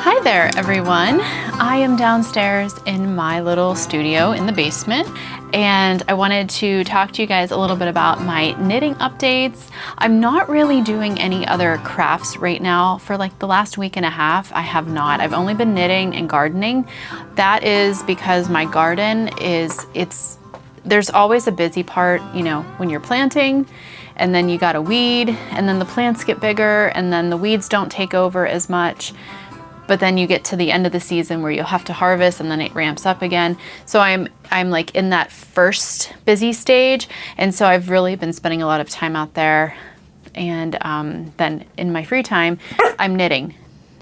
Hi there, everyone. I am downstairs in my little studio in the basement, and I wanted to talk to you guys a little bit about my knitting updates. I'm not really doing any other crafts right now. For like the last week and a half, I have not. I've only been knitting and gardening. That is because my garden there's always a busy part, you know, when you're planting, and then you gotta weed, and then the plants get bigger, and then the weeds don't take over as much. But then you get to the end of the season where you'll have to harvest, and then it ramps up again. So I'm like in that first busy stage, and so I've really been spending a lot of time out there. And then in my free time, I'm knitting.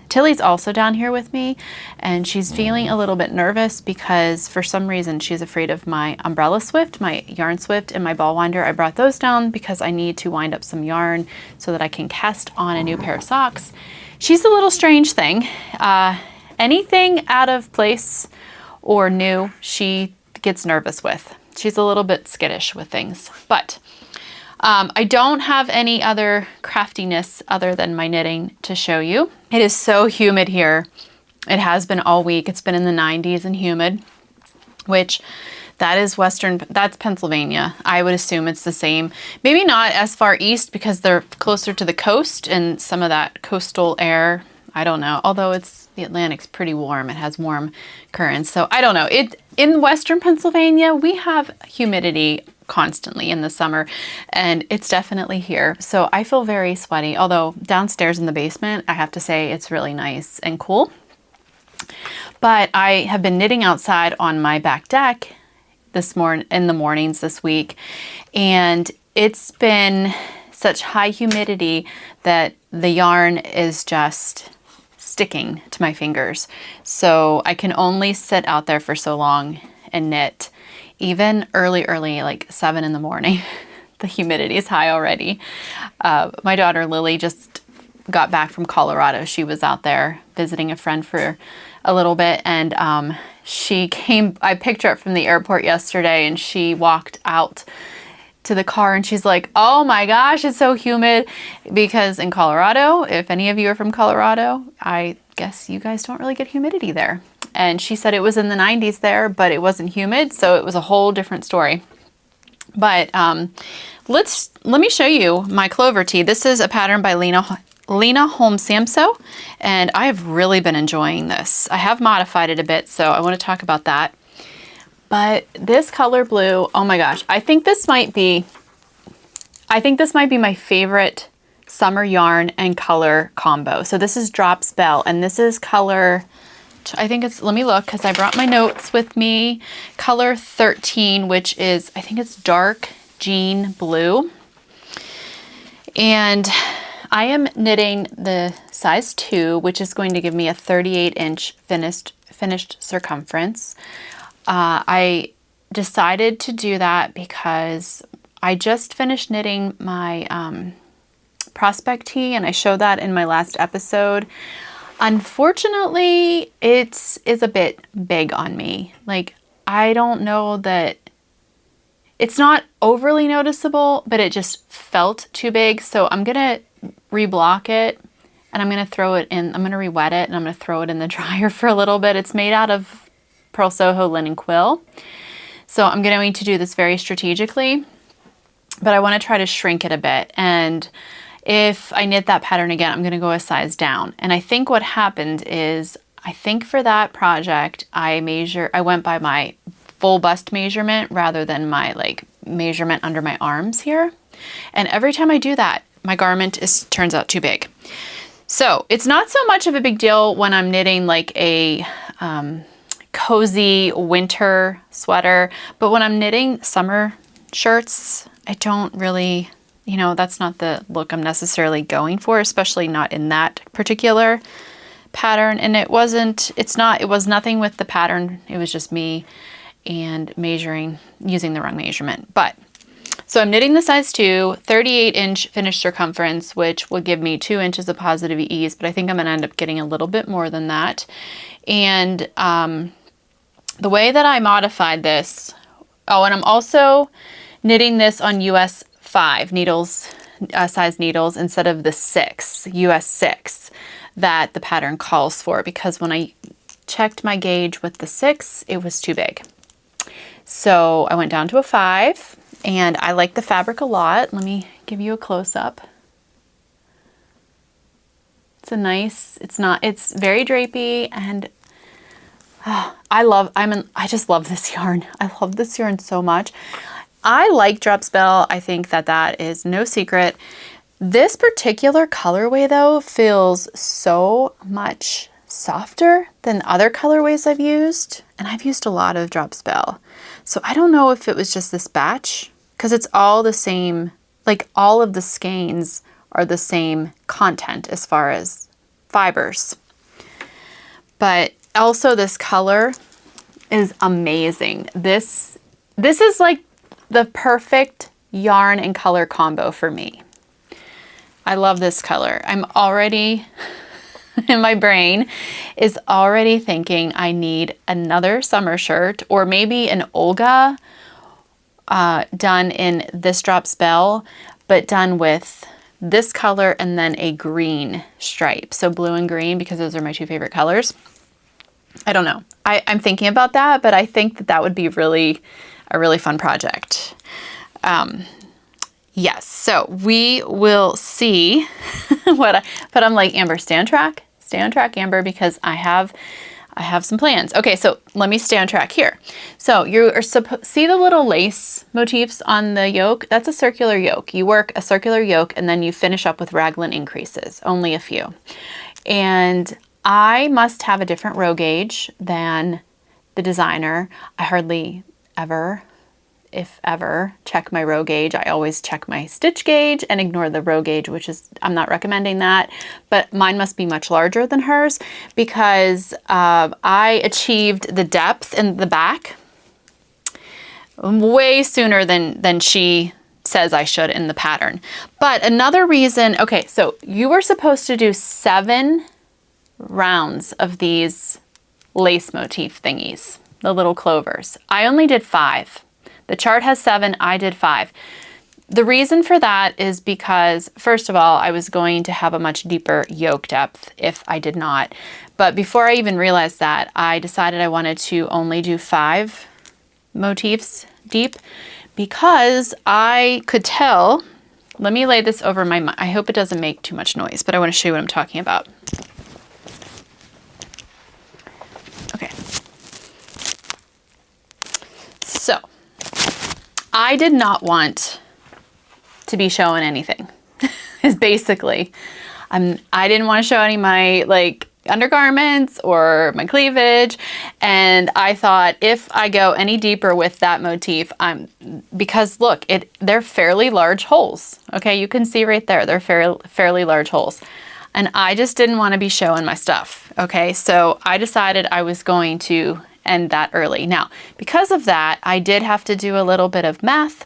Tilly's also down here with me, and she's feeling a little bit nervous because for some reason she's afraid of my umbrella swift, my yarn swift, and my ball winder. I brought those down because I need to wind up some yarn so that I can cast on a new pair of socks. She's a little strange thing. Anything out of place or new, she gets nervous with. She's a little bit skittish with things, but I don't have any other craftiness other than my knitting to show you. It is so humid here. It has been all week. It's been in the 90s and humid, which that's Pennsylvania. I would assume it's the same. Maybe not as far east because they're closer to the coast and some of that coastal air. I don't know. Although the Atlantic's pretty warm. It has warm currents. So I don't know. In Western Pennsylvania, we have humidity constantly in the summer, and it's definitely here. So I feel very sweaty. Although downstairs in the basement, I have to say it's really nice and cool. But I have been knitting outside on my back deck in the mornings this week, and it's been such high humidity that the yarn is just sticking to my fingers. So I can only sit out there for so long and knit. Even early, like 7 in the morning, the humidity is high already. My daughter Lily just got back from Colorado. She was out there visiting a friend for a little bit, and I picked her up from the airport yesterday, and she walked out to the car and she's like, oh my gosh, it's so humid. Because in Colorado, if any of you are from Colorado, I guess you guys don't really get humidity there. And she said it was in the 90s there, but it wasn't humid, so it was a whole different story. But let me show you my clover tee. This is a pattern by Lena Holmes Samso, and I've really been enjoying this. I have modified it a bit, so I want to talk about that. But this color blue, oh my gosh, I think this might be my favorite summer yarn and color combo. So this is Drops Belle, and this is color, I think it's, let me look because I brought my notes with me, color 13, which is, I think it's dark jean blue. And I am knitting the size 2, which is going to give me a 38-inch finished circumference. I decided to do that because I just finished knitting my prospect tee, and I showed that in my last episode. Unfortunately, it is a bit big on me. Like, I don't know that it's not overly noticeable, but it just felt too big. So I'm gonna reblock it, and I'm gonna throw it in, I'm gonna re-wet it, and I'm gonna throw it in the dryer for a little bit. It's made out of Pearl Soho linen quill. So I'm going to do this very strategically, but I want to try to shrink it a bit. And if I knit that pattern again, I'm going to go a size down. And I think what happened is, I think for that project, I went by my full bust measurement rather than my like measurement under my arms here. And every time I do that, my garment turns out too big. So it's not so much of a big deal when I'm knitting like a cozy winter sweater, but when I'm knitting summer shirts, I don't really, that's not the look I'm necessarily going for, especially not in that particular pattern. And it was nothing with the pattern. It was just me and using the wrong measurement. But so I'm knitting the size 2, 38-inch finished circumference, which will give me 2 inches of positive ease, but I think I'm going to end up getting a little bit more than that. And the way that I modified this, and I'm also knitting this on US 5 needles, size needles, instead of the 6, US 6, that the pattern calls for, because when I checked my gauge with the 6, it was too big. So I went down to a 5, and I like the fabric a lot. Let me give you a close-up. It's very drapey, and I just love this yarn. I love this yarn so much. I like Drops Belle. I think that is no secret. This particular colorway though feels so much softer than other colorways I've used. And I've used a lot of Drops Belle. So I don't know if it was just this batch, because it's all the same, like all of the skeins are the same content as far as fibers. But also this color is amazing. This is like the perfect yarn and color combo for me. I love this color. I'm already, in my brain, is already thinking I need another summer shirt, or maybe an Olga done in this Drops Belle, but done with this color and then a green stripe. So blue and green, because those are my 2 favorite colors. I don't know. I'm thinking about that, but I think that would be a really fun project. Yes, so we will see but I'm like, Amber, stay on track, Amber, because I have some plans. Okay, so let me stay on track here. So you are see the little lace motifs on the yoke? That's a circular yoke. You work a circular yoke and then you finish up with raglan increases, only a few. And I must have a different row gauge than the designer. I hardly ever, if ever, check my row gauge. I always check my stitch gauge and ignore the row gauge, which is, I'm not recommending that, but mine must be much larger than hers, because I achieved the depth in the back way sooner than she says I should in the pattern. But another reason, okay, so you were supposed to do 7 rounds of these lace motif thingies, the little clovers. I only did 5. The chart has 7, I did 5. The reason for that is because, first of all, I was going to have a much deeper yoke depth if I did not. But before I even realized that, I decided I wanted to only do 5 motifs deep because I could tell. Let me lay this over my, I hope it doesn't make too much noise, but I want to show you what I'm talking about. Okay. So, I did not want to be showing anything, is basically. I didn't want to show any of my like undergarments or my cleavage, and I thought if I go any deeper with that motif, because look, they're fairly large holes. Okay, you can see right there, they're fairly large holes. And I just didn't want to be showing my stuff. Okay, so I decided I was going to end that early. Now, because of that, I did have to do a little bit of math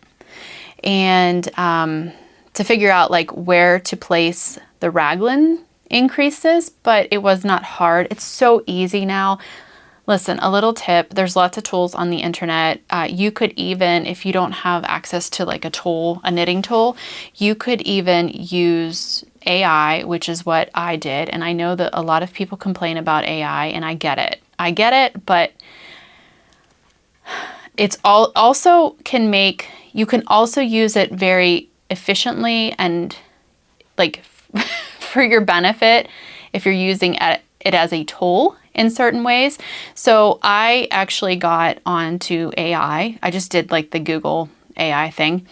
and to figure out like where to place the raglan increases, but it was not hard. It's so easy now. Listen, a little tip, there's lots of tools on the internet. You could even, if you don't have access to like a tool, a knitting tool, you could even use AI, which is what I did. And I know that a lot of people complain about AI, and I get it. I get it, but it's also can make, you can also use it very efficiently and like for your benefit if you're using it as a tool in certain ways. So I actually got onto AI. I just did like the Google AI thing.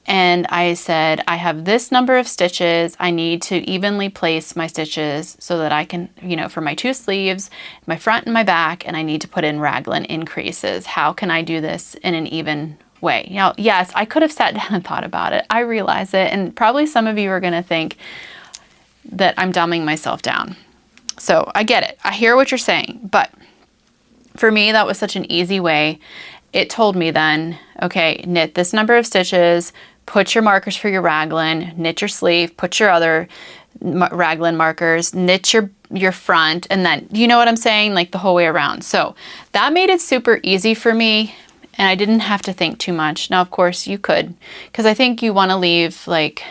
And I said, I have this number of stitches. I need to evenly place my stitches so that I can, you know, for my 2 sleeves, my front and my back, and I need to put in raglan increases. How can I do this in an even way? Now, yes, I could have sat down and thought about it. I realize it. And probably some of you are going to think that I'm dumbing myself down. So I get it. I hear what you're saying. But for me, that was such an easy way. It told me then, okay, knit this number of stitches, put your markers for your raglan, knit your sleeve, put your other raglan markers, knit your front, and then, you know what I'm saying? Like the whole way around. So that made it super easy for me, and I didn't have to think too much. Now, of course, you could, because I think you want to leave, like,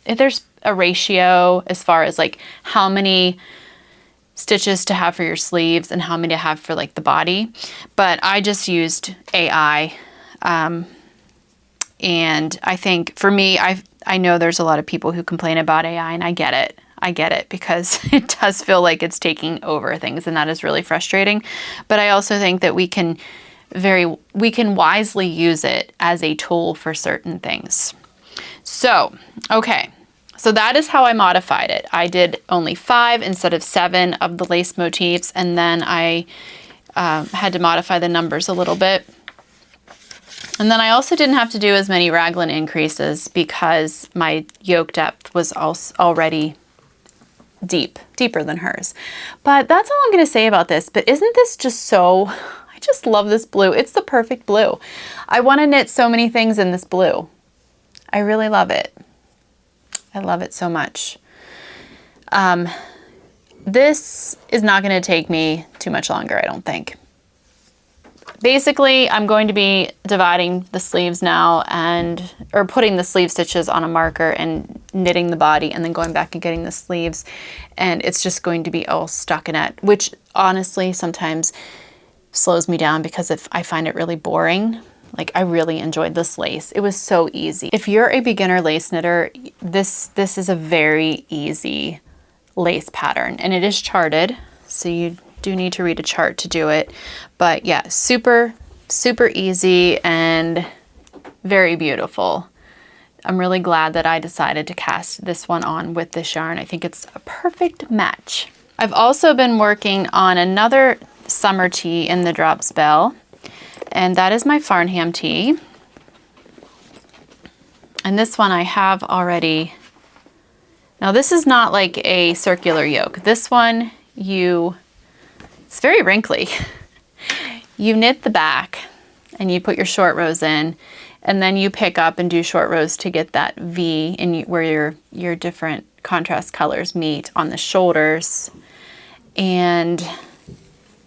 if there's a ratio as far as like how many stitches to have for your sleeves and how many to have for like the body. But I just used AI. And I think for me, I know there's a lot of people who complain about AI, and I get it. I get it because it does feel like it's taking over things, and that is really frustrating. But I also think that we can wisely use it as a tool for certain things. So, okay. So that is how I modified it. I did only 5 instead of 7 of the lace motifs, and then I had to modify the numbers a little bit. And then I also didn't have to do as many raglan increases because my yoke depth was already deeper than hers. But that's all I'm going to say about this. But isn't this just so, I just love this blue. It's the perfect blue. I want to knit so many things in this blue. I really love it. I love it so much. This is not going to take me too much longer, I don't think. Basically, I'm going to be dividing the sleeves now or putting the sleeve stitches on a marker and knitting the body and then going back and getting the sleeves. And it's just going to be all stockinette, which honestly sometimes slows me down because if I find it really boring. Like, I really enjoyed this lace. It was so easy. If you're a beginner lace knitter, this is a very easy lace pattern, and it is charted, so you do need to read a chart to do it. But yeah, super, super easy and very beautiful. I'm really glad that I decided to cast this one on with this yarn. I think it's a perfect match. I've also been working on another summer tee in the Drops Belle. And that is my Farnham tee. And this one I have already. Now this is not like a circular yoke. This one, it's very wrinkly. You knit the back and you put your short rows in, and then you pick up and do short rows to get that V where your different contrast colors meet on the shoulders. And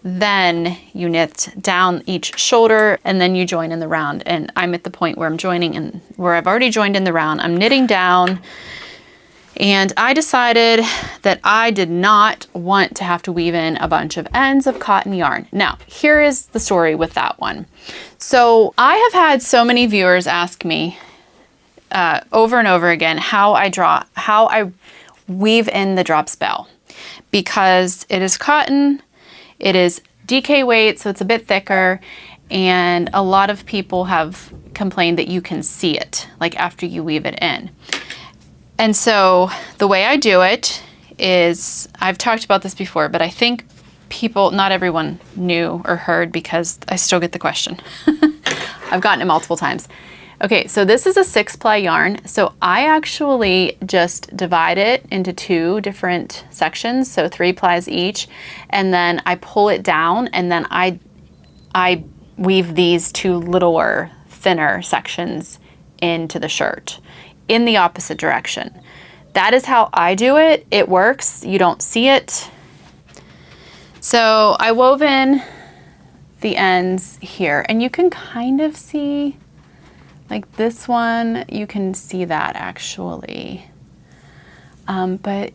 then you knit down each shoulder, and then you join in the round. And I'm at the point where I'm joining in, where I've already joined in the round. I'm knitting down, and I decided that I did not want to have to weave in a bunch of ends of cotton yarn. Now, here is the story with that one. So I have had so many viewers ask me over and over again how I weave in the drops Belle, because it is cotton, it is DK weight, so it's a bit thicker, and a lot of people have complained that you can see it, like after you weave it in. And so the way I do it is, I've talked about this before, but I think people, not everyone knew or heard, because I still get the question. I've gotten it multiple times. Okay, so this is a 6-ply yarn. So I actually just divide it into 2 different sections, so 3 plies each, and then I pull it down, and then I weave these 2 littler, thinner sections into the shirt in the opposite direction. That is how I do it. It works. You don't see it. So I wove in the ends here, and you can kind of see, like this one, you can see that actually. But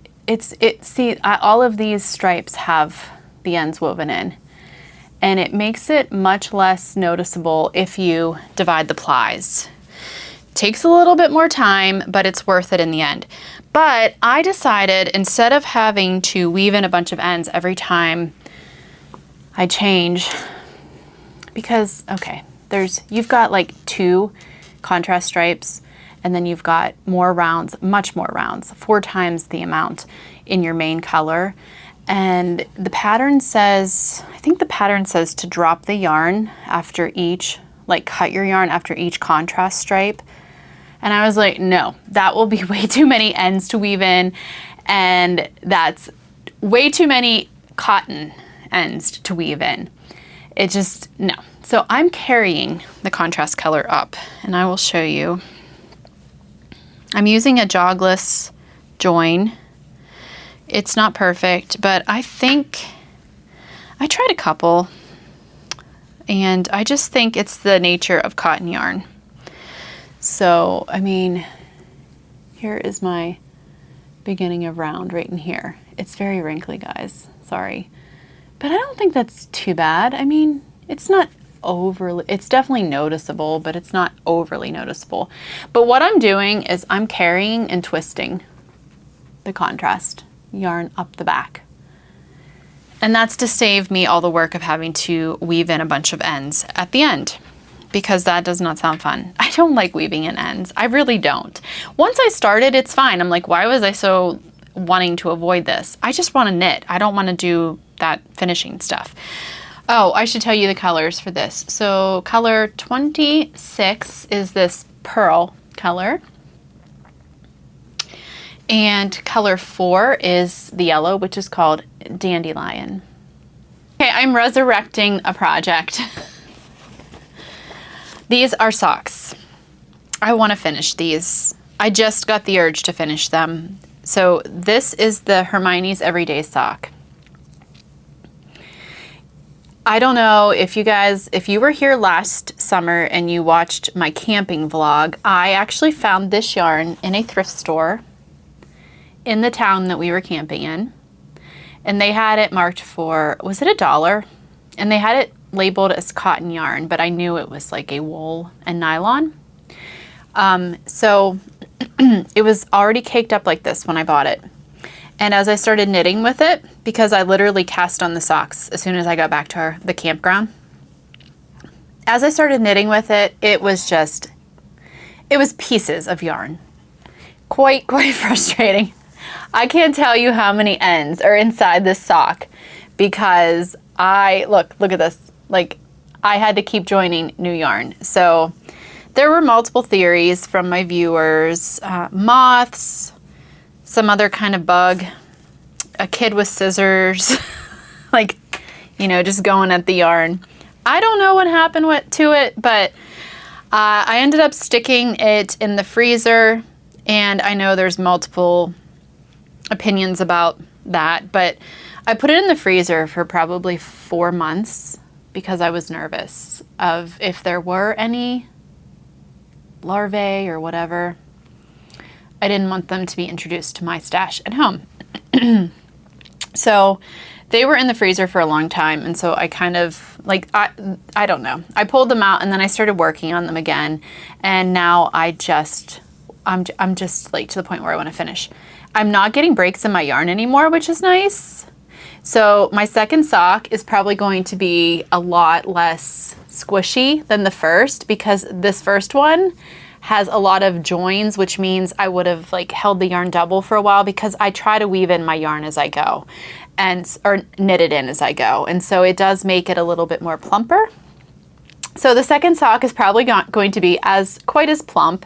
all of these stripes have the ends woven in, and it makes it much less noticeable if you divide the plies. Takes a little bit more time, but it's worth it in the end. But I decided, instead of having to weave in a bunch of ends every time I change, because, okay, you've got like 2 contrast stripes, and then you've got more rounds, much more rounds, 4 times the amount in your main color. And the pattern says, I think the pattern says to drop the yarn after each, like cut your yarn after each contrast stripe. And I was like, no, that will be way too many ends to weave in, and that's way too many cotton ends to weave in. It just, no. So I'm carrying the contrast color up, and I will show you. I'm using a jogless join. It's not perfect, but I think I tried a couple, and I just think it's the nature of cotton yarn. So, I mean, here is my beginning of round right in here. It's very wrinkly, guys, sorry. But I don't think that's too bad. I mean, it's not overly, it's definitely noticeable, but it's not overly noticeable. But what I'm doing is I'm carrying and twisting the contrast yarn up the back. And that's to save me all the work of having to weave in a bunch of ends at the end, because that does not sound fun. I don't like weaving in ends. I really don't. Once I started, it's fine. I'm like, why was I so wanting to avoid this? I just want to knit. I don't want to do that finishing stuff. Oh, I should tell you the colors for this. So color 26 is this pearl color. And color 4 is the yellow, which is called Dandelion. Okay, I'm resurrecting a project. These are socks. I want to finish these. I just got the urge to finish them. So this is the Hermione's Everyday Sock. I don't know if you were here last summer and you watched my camping vlog, I actually found this yarn in a thrift store in the town that we were camping in. And they had it marked for, was it $1? And they had it labeled as cotton yarn, but I knew it was like a wool and nylon. So it was already caked up like this when I bought it. And as I started knitting with it, because I literally cast on the socks as soon as I got back to the campground, as I started knitting with it, it was pieces of yarn. Quite frustrating. I can't tell you how many ends are inside this sock, because look at this. Like, I had to keep joining new yarn. So there were multiple theories from my viewers. Moths, some other kind of bug, a kid with scissors, like, you know, just going at the yarn. I don't know what happened to it, but I ended up sticking it in the freezer, and I know there's multiple opinions about that, but I put it in the freezer for probably 4 months because I was nervous of if there were any larvae or whatever. I didn't want them to be introduced to my stash at home. So they were in the freezer for a long time, and so I kind of, like, I don't know. I pulled them out, and then I started working on them again, and now I'm just like to the point where I want to finish. I'm not getting breaks in my yarn anymore, which is nice. So my second sock is probably going to be a lot less squishy than the first, because this first one has a lot of joins, which means I would have like held the yarn double for a while, because I try to weave in my yarn as I go or knit it in as I go. And so it does make it a little bit more plumper. So the second sock is probably not going to be quite as plump,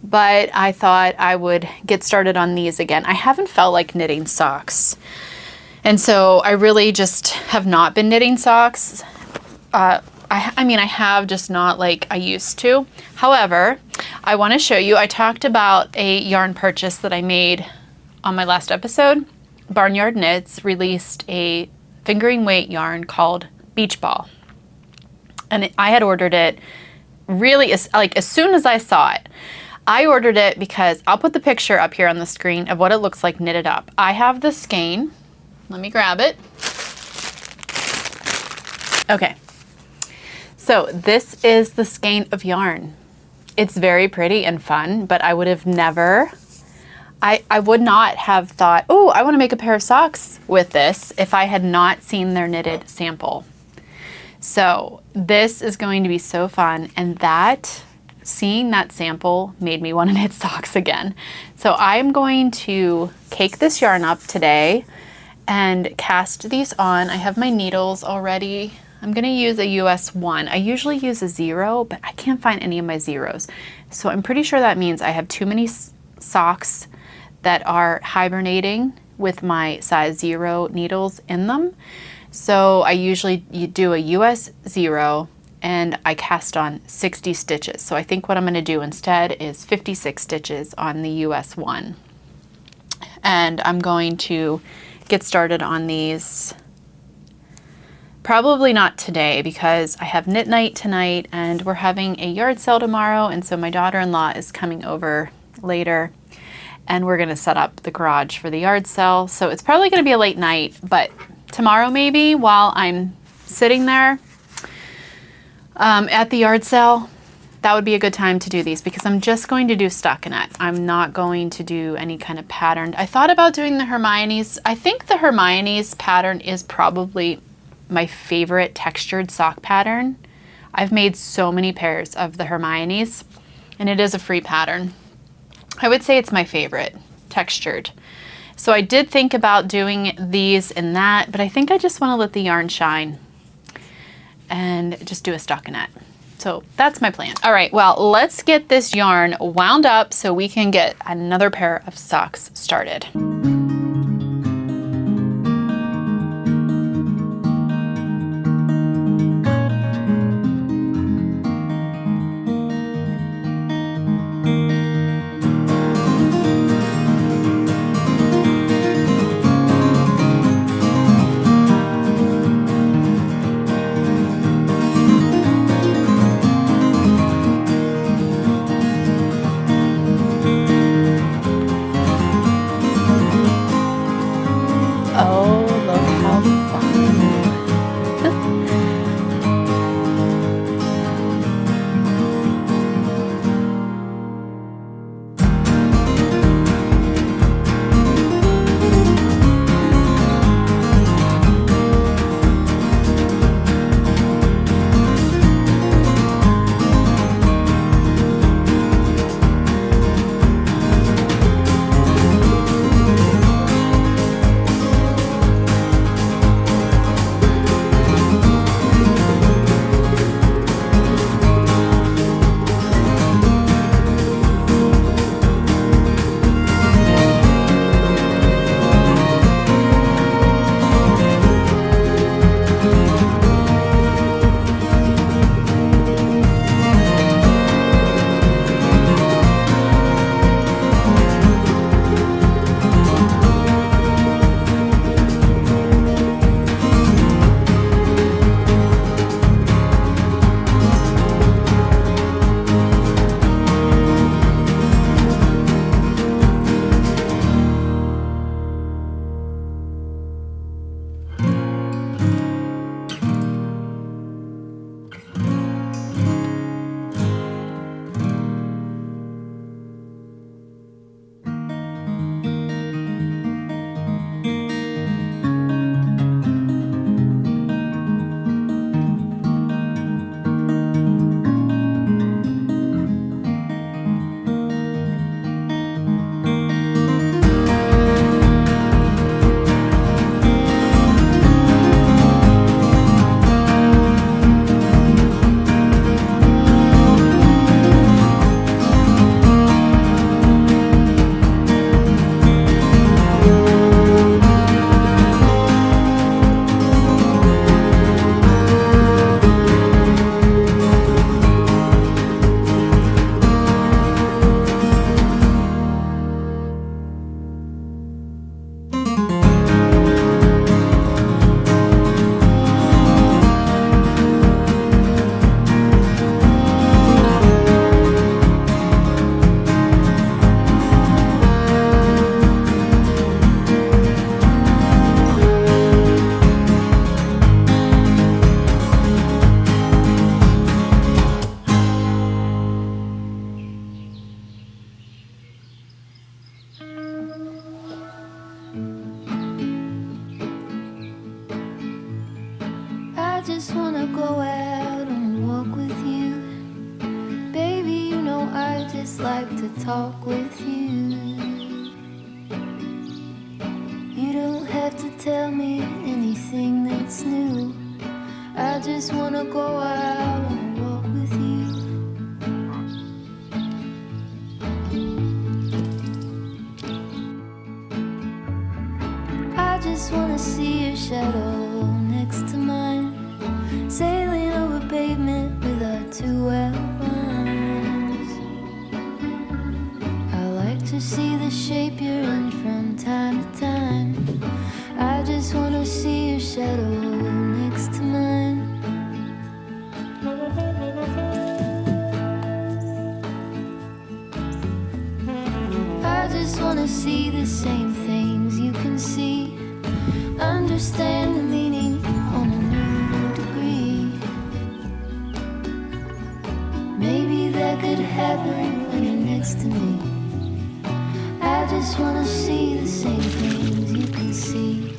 but I thought I would get started on these again. I haven't felt like knitting socks. And so I really just have not been knitting socks. I mean, I have, just not like I used to. However, I want to show you, I talked about a yarn purchase that I made on my last episode. Barnyard Knits released a fingering weight yarn called Beach Ball. And I had ordered it really as soon as I saw it. I ordered it because I'll put the picture up here on the screen of what it looks like knitted up. I have the skein. Let me grab it. Okay. So this is the skein of yarn. It's very pretty and fun, but I would have never, I would not have thought, oh, I want to make a pair of socks with this if I had not seen their knitted sample. So this is going to be so fun, and seeing that sample made me want to knit socks again. So I'm going to cake this yarn up today and cast these on. I have my needles already. I'm going to use a US 1. I usually use a 0, but I can't find any of my zeros. So I'm pretty sure that means I have too many socks that are hibernating with my size 0 needles in them. So I usually do a US 0 and I cast on 60 stitches. So I think what I'm going to do instead is 56 stitches on the US 1. And I'm going to get started on these. Probably not today, because I have knit night tonight and we're having a yard sale tomorrow, and so my daughter-in-law is coming over later and we're going to set up the garage for the yard sale. So it's probably going to be a late night, but tomorrow maybe, while I'm sitting there at the yard sale, that would be a good time to do these, because I'm just going to do stockinette. I'm not going to do any kind of pattern. I thought about doing the Hermione's. I think the Hermione's pattern is probably my favorite textured sock pattern. I've made so many pairs of the Hermione's, and it is a free pattern. I would say it's my favorite textured. So I did think about doing these in that, but I think I just want to let the yarn shine and just do a stockinette. So that's my plan. All right, well, let's get this yarn wound up so we can get another pair of socks started. talk with you. You don't have to tell me anything that's new. I just wanna go out on a walk with you. I just wanna see your shadow next to mine, sailing over pavement with our two outlines. I like to see the shape you're in from time to time. I just wanna see your shadow next to mine. I just wanna see the same things you can see, understand the meaning on a new degree. Maybe that could happen when you're next to me. I just wanna see the same things you can see.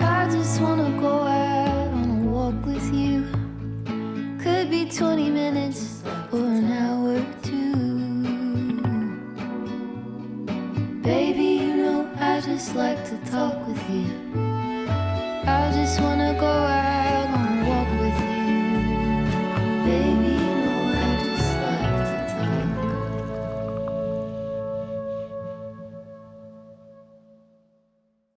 I just wanna go out on a walk with you. Could be 20 minutes or an hour or two. Baby, you know I just like to talk with you.